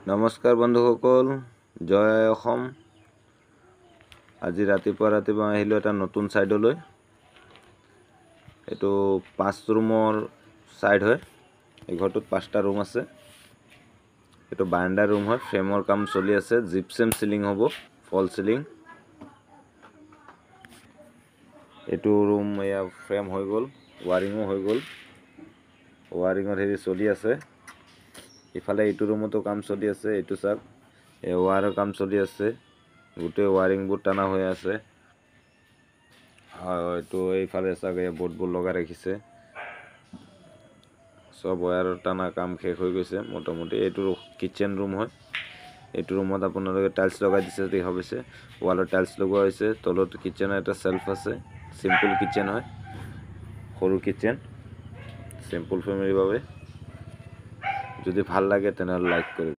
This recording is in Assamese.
নমস্কাৰ বন্ধুসকল, জয় অসম। আজি ৰাতিপুৱা আহিলোঁ এটা নতুন ছাইডলৈ। এইটো 5 ৰুমৰ ছাইড হয়। এই ঘৰটোত 5টা ৰুম আছে। এইটো বাৰাণ্ডা ৰুম হয়। ফ্ৰেমৰ কাম চলি আছে। জিপছেম চিলিং হ'ব, ফল চিলিং। এইটো ৰুম এয়া ফ্ৰেম হৈ গ'ল, ৱাৰিঙো হৈ গ'ল। ৱাৰিঙৰ হেৰি চলি আছে। ইফালে এইটো ৰুমতো কাম চলি আছে। এইটো চাওক, এই ৱাৰৰ কাম চলি আছে। গোটেই ৱাৰিংবোৰ টানা হৈ আছে। এইটো এইফালে চাওক, এই বৰ্ডবোৰ লগাই ৰাখিছে। সব ৱায়াৰৰ টানা কাম শেষ হৈ গৈছে মোটামুটি। এইটো কিচেন ৰুম হয়। এইটো ৰুমত আপোনালোকে টাইলছ লগাই দিছে দেখা পাইছে। ৱালত টাইলছ লগোৱা হৈছে। তলত কিচেনৰ এটা চেল্ফ আছে। চিম্পল কিচেন হয়, সৰু কিচেন, চিম্পল ফেমিলিৰ বাবে। যদি ভাল লাগে তেনেহ'লে লাইক কৰিব।